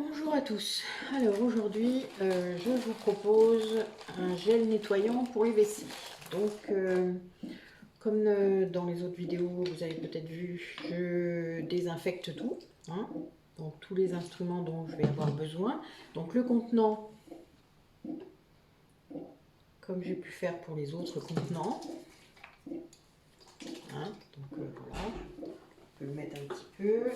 Bonjour à tous. Alors aujourd'hui, je vous propose un gel nettoyant pour les WC. Donc, comme dans les autres vidéos, vous avez peut-être vu, je désinfecte tout, hein, donc tous les instruments dont je vais avoir besoin. Donc le contenant, comme j'ai pu faire pour les autres contenants. Hein, donc voilà, on peut le mettre un petit peu.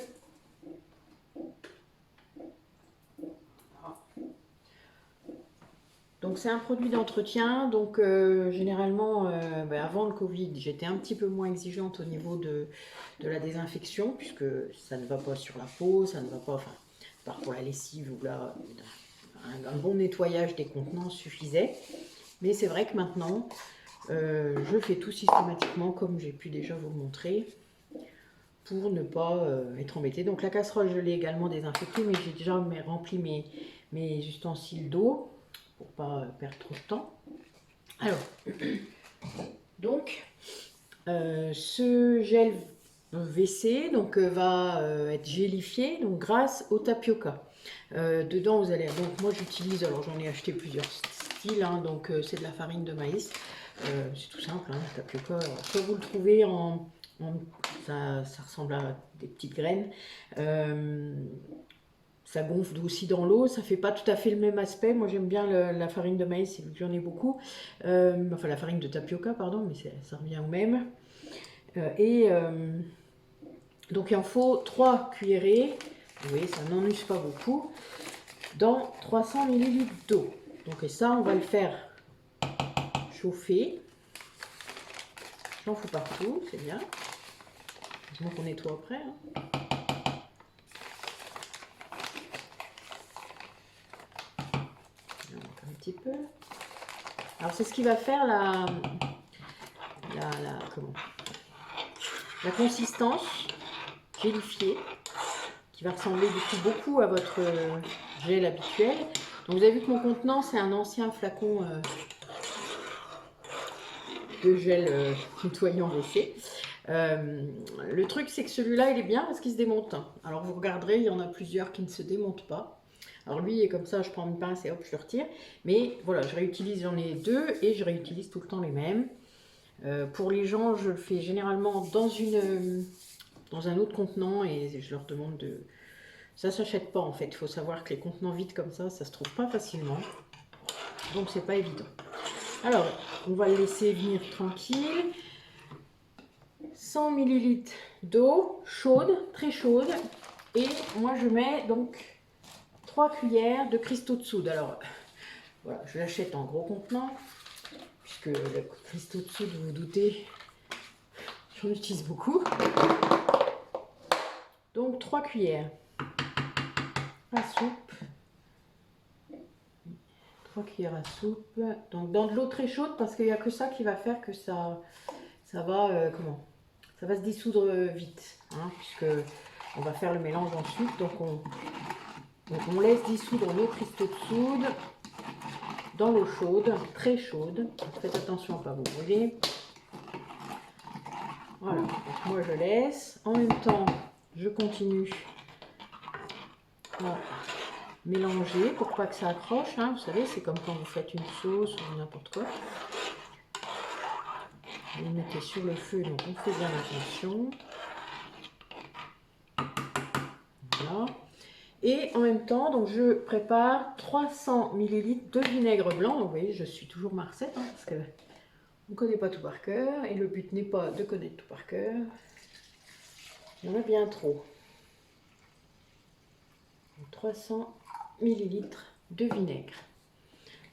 Donc c'est un produit d'entretien, donc généralement avant le Covid j'étais un petit peu moins exigeante au niveau de la désinfection puisque ça ne va pas sur la peau, ça ne va pas, enfin, par pour la lessive ou là, un bon nettoyage des contenants suffisait. Mais c'est vrai que maintenant je fais tout systématiquement comme j'ai pu déjà vous le montrer pour ne pas être embêtée. Donc la casserole je l'ai également désinfectée, mais j'ai déjà rempli mes ustensiles d'eau pour pas perdre trop de temps. Alors, donc, ce gel WC donc, va être gélifié donc, grâce au tapioca. Dedans, vous allez. Donc, moi j'utilise, alors j'en ai acheté plusieurs styles, hein, donc c'est de la farine de maïs. C'est tout simple, hein, le tapioca. Alors, soit vous le trouvez ça ressemble à des petites graines. Ça gonfle aussi dans l'eau, ça fait pas tout à fait le même aspect. Moi j'aime bien la farine de maïs, j'en ai beaucoup. Enfin la farine de tapioca, pardon, mais ça revient au même. Donc il en faut 3 cuillerées, vous voyez ça n'en use pas beaucoup, dans 300 ml d'eau. Donc et ça on va le faire chauffer. J'en fous partout, c'est bien. Heureusement qu'on nettoie après. Hein. Un petit peu. Alors c'est ce qui va faire la consistance gélifiée qui va ressembler du coup beaucoup à votre gel habituel. Donc vous avez vu que mon contenant c'est un ancien flacon de gel nettoyant WC. Le truc c'est que celui-là il est bien parce qu'il se démonte. Alors vous regarderez, il y en a plusieurs qui ne se démontent pas. Alors lui est comme ça, je prends une pince et hop je le retire. Mais voilà, je réutilise, j'en ai deux et je réutilise tout le temps les mêmes. Pour les gens, je le fais généralement dans un autre contenant et je leur demande de... Ça ne s'achète pas en fait, il faut savoir que les contenants vides comme ça se trouve pas facilement. Donc c'est pas évident. Alors, on va le laisser venir tranquille. 100 ml d'eau chaude, très chaude. Et moi je mets donc 3 cuillères de cristaux de soude. Alors, voilà, je l'achète en gros contenant. Puisque le cristaux de soude, vous vous doutez, j'en utilise beaucoup. Donc 3 cuillères à soupe. 3 cuillères à soupe. Donc dans de l'eau très chaude parce qu'il n'y a que ça qui va faire que ça va ça va se dissoudre vite. Hein, puisque on va faire le mélange ensuite. Donc on laisse dissoudre nos cristaux de soude dans l'eau chaude, très chaude. Faites attention à ne pas vous brûler. Voilà, donc moi je laisse. En même temps, je continue à mélanger pour pas que ça accroche. Hein. Vous savez, c'est comme quand vous faites une sauce ou n'importe quoi. Vous le mettez sur le feu, donc on fait bien attention. Voilà. Et en même temps, donc je prépare 300 ml de vinaigre blanc. Vous voyez, je suis toujours ma recette, hein, parce que on ne connaît pas tout par cœur. Et le but n'est pas de connaître tout par cœur. Il y en a bien trop. 300 ml de vinaigre.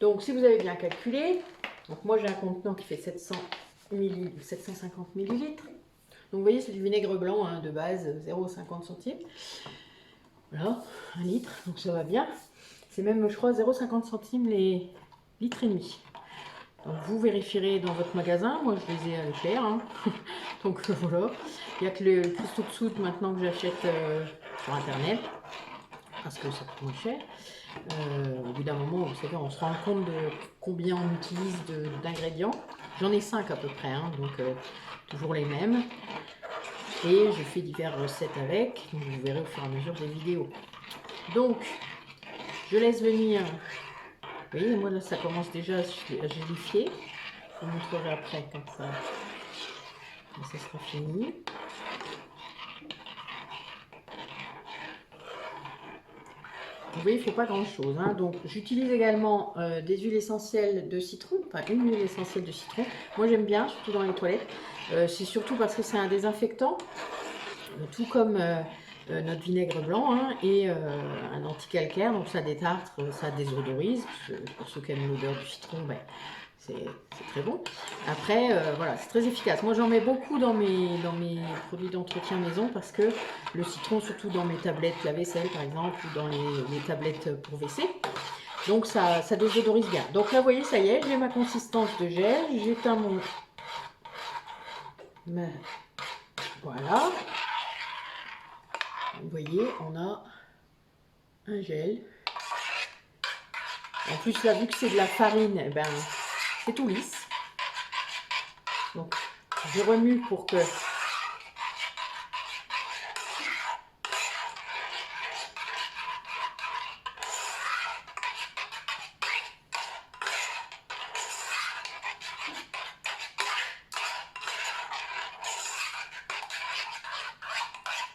Donc si vous avez bien calculé, donc moi j'ai un contenant qui fait 750 ml. Donc vous voyez c'est du vinaigre blanc hein, de base 0,50 centimes. Voilà, 1 litre, donc ça va bien. C'est même je crois 0,50 centimes les litres et demi. Donc vous vérifierez dans votre magasin, moi je les ai à Leclerc. Hein. Donc voilà, il n'y a que le cristaux de soude maintenant que j'achète sur internet. Parce que ça coûte moins cher. Au bout d'un moment, vous savez, on se rend compte de combien on utilise d'ingrédients. J'en ai 5 à peu près, hein, donc toujours les mêmes. Et je fais diverses recettes avec, donc vous verrez au fur et à mesure des vidéos. Donc, Je laisse venir. Vous voyez, moi là, ça commence déjà à gélifier. Je vous montrerai après comme ça sera fini. Vous voyez, il ne faut pas grand chose. Hein. Donc, j'utilise également des huiles essentielles de citron, enfin une huile essentielle de citron. Moi, j'aime bien, surtout dans les toilettes. C'est surtout parce que c'est un désinfectant, tout comme notre vinaigre blanc hein, et un anticalcaire. Donc, ça détartre, ça désodorise. Pour ceux qui aiment l'odeur du citron, ben, c'est très bon. Après, voilà, c'est très efficace. Moi, j'en mets beaucoup dans mes produits d'entretien maison parce que le citron, surtout dans mes tablettes lave-vaisselle, par exemple, ou dans les tablettes pour WC. Donc, ça désodorise bien. Donc là, vous voyez, ça y est, j'ai ma consistance de gel. J'éteins mon... Voilà. Vous voyez, on a un gel. En plus, là, vu que c'est de la farine, eh ben, c'est tout lisse. Donc, je remue pour que...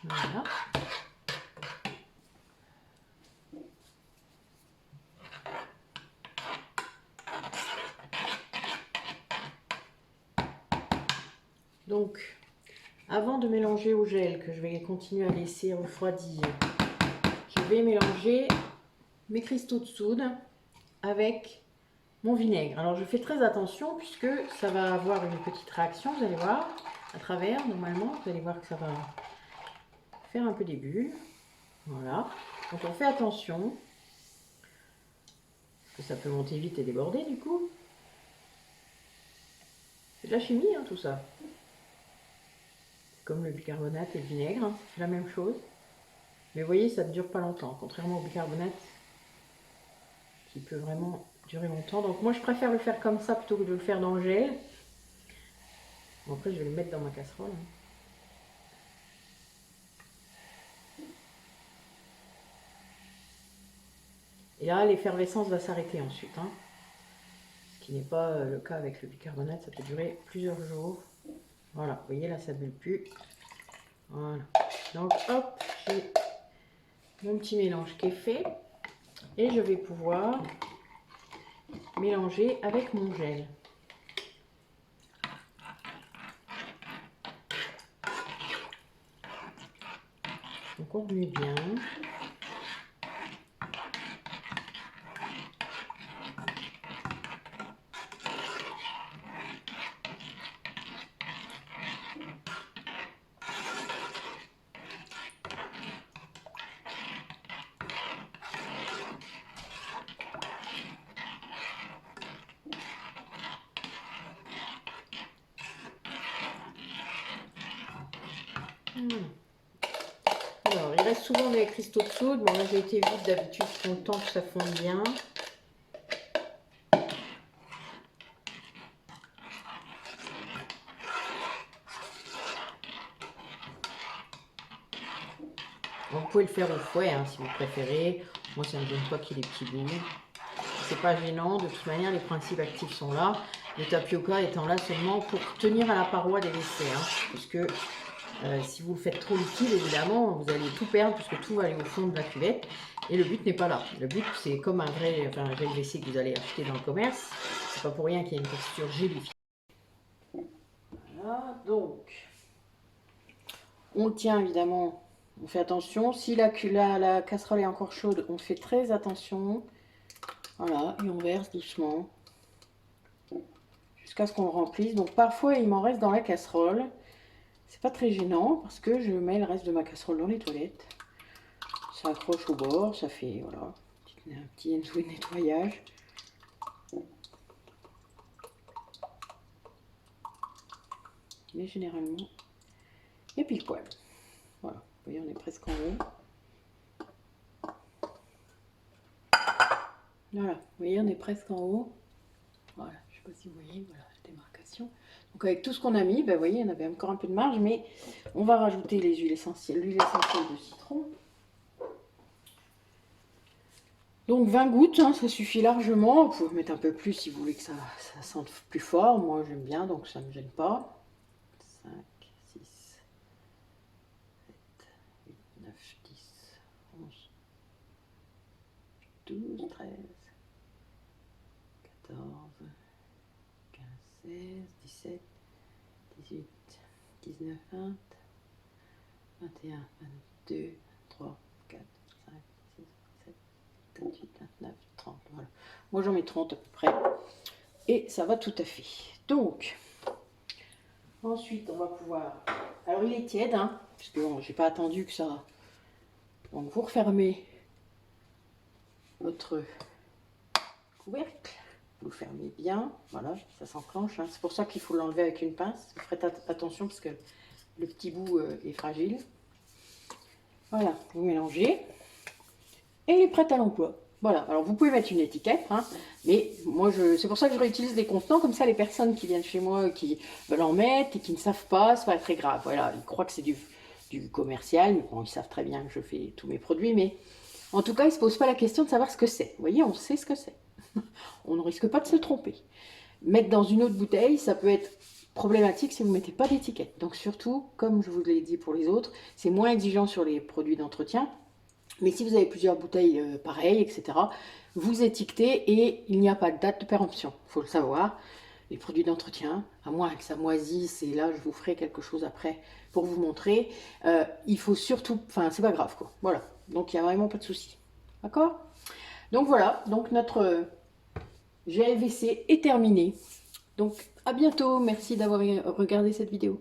Voilà. Donc, avant de mélanger au gel, que je vais continuer à laisser refroidir, je vais mélanger mes cristaux de soude avec mon vinaigre. Alors, je fais très attention puisque ça va avoir une petite réaction, vous allez voir, à travers, normalement. Vous allez voir que ça va faire un peu des bulles. Voilà. Donc, on fait attention. Parce que ça peut monter vite et déborder, du coup. C'est de la chimie, hein, tout ça. Comme le bicarbonate et le vinaigre, hein, c'est la même chose. Mais vous voyez, ça ne dure pas longtemps, contrairement au bicarbonate, qui peut vraiment durer longtemps. Donc moi, je préfère le faire comme ça plutôt que de le faire dans le gel. Bon, après, je vais le mettre dans ma casserole. Hein. Et là, l'effervescence va s'arrêter ensuite. Hein. Ce qui n'est pas le cas avec le bicarbonate, ça peut durer plusieurs jours. Voilà, vous voyez, là, ça ne bulle plus. Voilà. Donc, hop, j'ai mon petit mélange qui est fait. Et je vais pouvoir mélanger avec mon gel. Donc, on remue bien. Alors, il reste souvent des cristaux de soude. Bon, là, j'ai été vite d'habitude, je prends le temps que ça fonde bien. Bon, vous pouvez le faire au fouet, hein, si vous préférez. Moi, ça ne me donne pas qu'il y ait des petits bouts. C'est pas gênant. De toute manière, les principes actifs sont là. Le tapioca étant là seulement pour tenir à la paroi des WC. Hein, puisque si vous le faites trop liquide, évidemment, vous allez tout perdre puisque tout va aller au fond de la cuvette. Et le but n'est pas là. Le but, c'est comme un vrai gel WC que vous allez acheter dans le commerce. C'est pas pour rien qu'il y a une texture gélifiée. Voilà, donc, on le tient évidemment. On fait attention. Si la casserole est encore chaude, on fait très attention. Voilà, et on verse doucement. Jusqu'à ce qu'on le remplisse. Donc parfois, il m'en reste dans la casserole. C'est pas très gênant parce que je mets le reste de ma casserole dans les toilettes. Ça accroche au bord, ça fait voilà, un petit nettoyage. Mais généralement, il y a pile poil. Voilà, vous voyez, on est presque en haut. Voilà, vous voyez, on est presque en haut. Voilà, je ne sais pas si vous voyez, voilà, la démarcation. Donc avec tout ce qu'on a mis, ben, vous voyez, on avait encore un peu de marge, mais on va rajouter les huiles essentielles, l'huile essentielle de citron. Donc 20 gouttes, hein, ça suffit largement. Vous pouvez mettre un peu plus si vous voulez que ça sente plus fort. Moi j'aime bien, donc ça ne me gêne pas. 5, 6, 7, 8, 9, 10, 11, 12, 13, 14, 15, 16, 17, 18, 19, 20, 21, 22, 23, 4, 5, 6, 7, 28, 29, 30. Voilà. Moi j'en mets 30 à peu près. Et ça va tout à fait. Donc, ensuite on va pouvoir... Alors il est tiède, hein, parce que bon, j'ai pas attendu que ça... Donc vous refermez votre couvercle. Vous le fermez bien, voilà, ça s'enclenche. Hein. C'est pour ça qu'il faut l'enlever avec une pince. Vous ferez attention parce que le petit bout est fragile. Voilà, vous mélangez. Et il est prêt à l'emploi. Voilà, alors vous pouvez mettre une étiquette, hein, mais moi c'est pour ça que je réutilise des contenants, comme ça les personnes qui viennent chez moi, qui veulent en mettre et qui ne savent pas, c'est pas très grave. Voilà, ils croient que c'est du commercial, mais bon, ils savent très bien que je fais tous mes produits, mais en tout cas, ils ne se posent pas la question de savoir ce que c'est. Vous voyez, on sait ce que c'est. On ne risque pas de se tromper. Mettre dans une autre bouteille, ça peut être problématique si vous ne mettez pas d'étiquette. Donc surtout, comme je vous l'ai dit pour les autres, c'est moins exigeant sur les produits d'entretien. Mais si vous avez plusieurs bouteilles pareilles, etc., vous étiquetez et il n'y a pas de date de péremption. Il faut le savoir. Les produits d'entretien, à moins que ça moisisse, et là je vous ferai quelque chose après pour vous montrer, il faut surtout, enfin c'est pas grave quoi, voilà. Donc il n'y a vraiment pas de souci. D'accord? Donc voilà, donc notre GLVC est terminé. Donc à bientôt, merci d'avoir regardé cette vidéo.